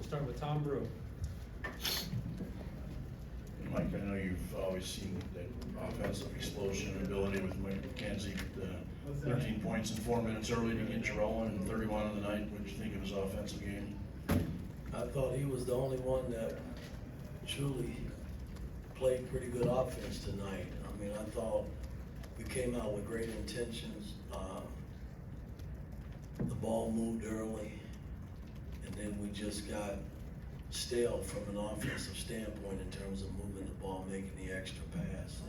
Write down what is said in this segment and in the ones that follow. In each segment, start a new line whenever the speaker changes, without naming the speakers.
start with Tom Brew.
Mike, I know you've always seen that offensive explosion and ability with McKenzie, 13 points in 4 minutes early to get you rolling, and 31 on the night. What did you think of his offensive game?
I thought he was the only one that truly played pretty good offense tonight. I mean, I thought we came out with great intentions. The ball moved early, and then we just got stale from an offensive standpoint in terms of moving the ball, making the extra pass.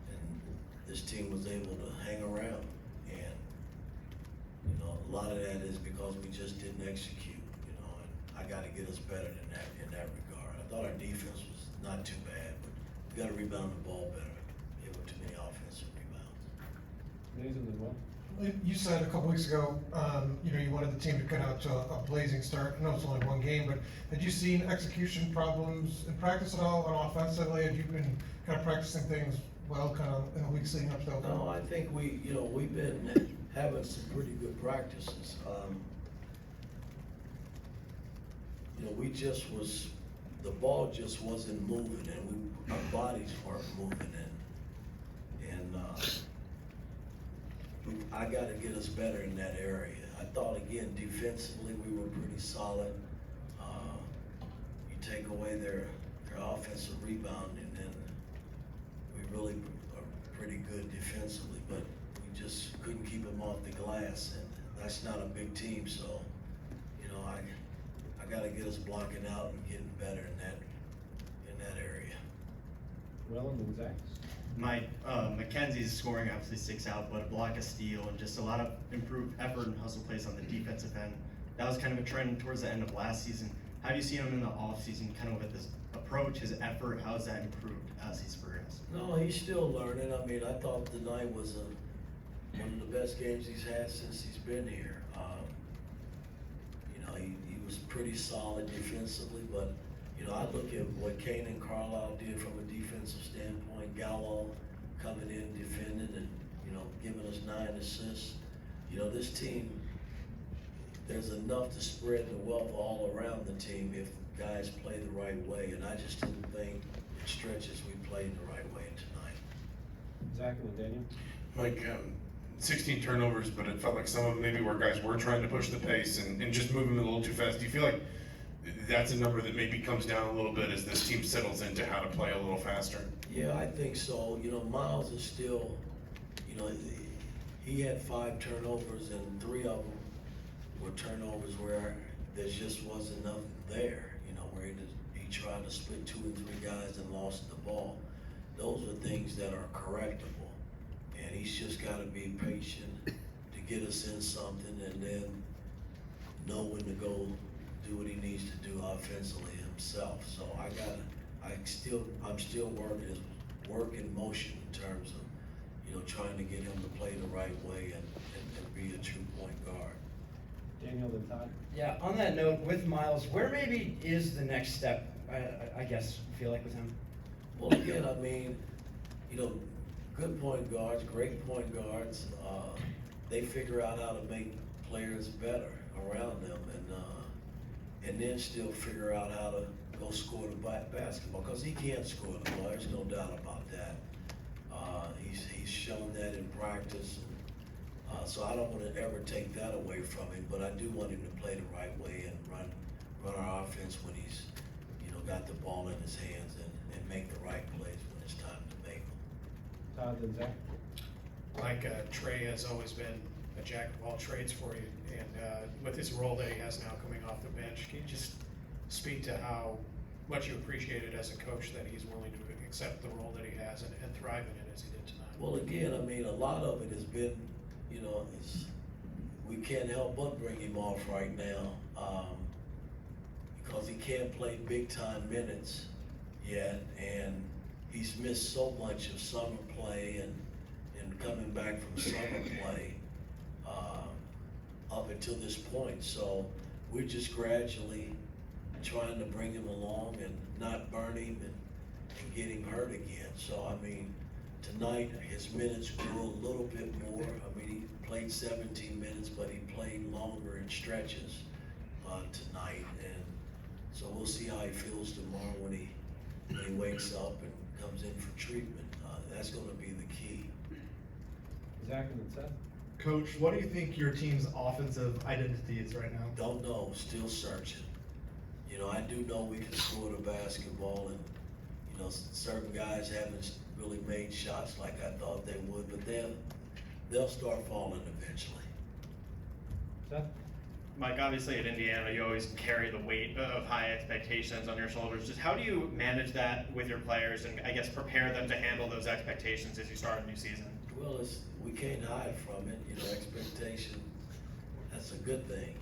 And this team was able to hang around. And, you know, a lot of that is because we just didn't execute, you know, and I got to get us better than that in that regard. I thought our defense was not too bad, but we got to rebound the ball better. There were too many offensive rebounds.
Nathan as well.
You said a couple weeks ago, you know, you wanted the team to cut out to a blazing start. I know it's only one game, but had you seen execution problems in practice at all on offensively? Had you been kind of practicing things well, kind of in the weeks leading up to that?
No, I think we've been having some pretty good practices. The ball just wasn't moving, and our bodies weren't moving, I got to get us better in that area. I thought, again, defensively, we were pretty solid. You take away their offensive rebound, and then we really are pretty good defensively, but we just couldn't keep them off the glass, and that's not a big team, so, you know, I got to get us blocking out and getting better in that area.
Well, and then Zach.
Mike, McKenzie's scoring obviously sticks out, but a block, a steal, and just a lot of improved effort and hustle plays on the defensive end. That was kind of a trend towards the end of last season. How do you see him in the offseason, kind of with his approach, his effort? How has that improved as he's progressed?
No, he's still learning. I mean, I thought tonight was one of the best games he's had since he's been here. You know, he was pretty solid defensively, but you know, I look at what Kane and Carlisle did from a defensive standpoint. Gallo coming in, defending, and you know, giving us 9 assists. You know, this team, there's enough to spread the wealth all around the team if guys play the right way. And I just didn't think in stretches we played the right way tonight.
Zach and then Daniel.
Mike, 16 turnovers, but it felt like some of them maybe where guys were trying to push the pace and just moving a little too fast. Do you feel like that's a number that maybe comes down a little bit as this team settles into how to play a little faster?
Yeah, I think so. You know, Miles is still, you know, he had 5 turnovers, and 3 of them were turnovers where there just wasn't nothing there, you know, where he tried to split 2 and 3 guys and lost the ball. Those are things that are correctable, and he's just got to be patient to get us in something and then know when to go do what he needs to do offensively himself. So I'm still work in motion in terms of, you know, trying to get him to play the right way and be a true point guard.
Daniel then Todd.
Yeah, on that note, with Miles, where maybe is the next step, I guess, feel like with him?
Well, again, I mean, you know, good point guards, great point guards, they figure out how to make players better around them, and then still figure out how to go score the basketball, because he can't score the ball. There's no doubt about that. He's shown that in practice, so I don't want to ever take that away from him. But I do want him to play the right way and run our offense when he's, you know, got the ball in his hands and make the right plays when it's time to make them.
Todd then Zach.
Like Trey has always been a jack of all trades for you, and with his role that he has now coming off the bench, can you just speak to how much you appreciate it as a coach that he's willing to accept the role that he has and thrive in it as he did tonight?
Well, again, I mean, a lot of it has been, you know, we can't help but bring him off right now because he can't play big time minutes yet, and he's missed so much of summer play and coming back from summer play up until this point. So we're just gradually trying to bring him along and not burn him and get him hurt again. So, I mean, tonight his minutes grew a little bit more. I mean, he played 17 minutes, but he played longer in stretches tonight. And So we'll see how he feels tomorrow when he wakes up and comes in for treatment. That's gonna be the key.
Zach and then Seth.
Coach, what do you think your team's offensive identity is right now?
Don't know, still searching. You know, I do know we can score the basketball, and, you know, certain guys haven't really made shots like I thought they would, but they'll start falling eventually.
Seth?
Mike, obviously at Indiana, you always carry the weight of high expectations on your shoulders. Just how do you manage that with your players and I guess prepare them to handle those expectations as you start a new season?
Well, we can't hide from it, you know, expectation, that's a good thing.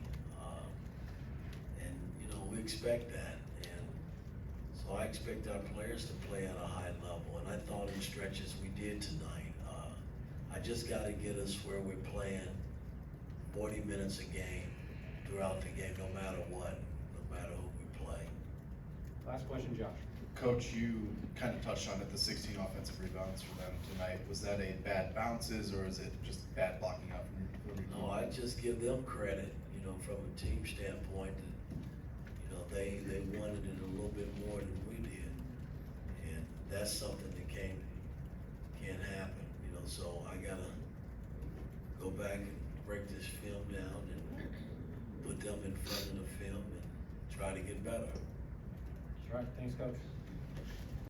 And, you know, we expect that, and so I expect our players to play at a high level, and I thought in stretches we did tonight. I just gotta get us where we're playing 40 minutes a game throughout the game, no matter what, no matter who we play.
Last question, Josh.
Coach, you kind of touched on it, the 16 offensive rebounds for them tonight. Was that a bad bounces or is it just bad blocking out from your
No, I just give them credit, you know, from a team standpoint, that, you know, they wanted it a little bit more than we did. And that's something that can't happen, you know, so I gotta go back and break this film down and put them in front of the film and try to get better.
That's right, thanks, Coach.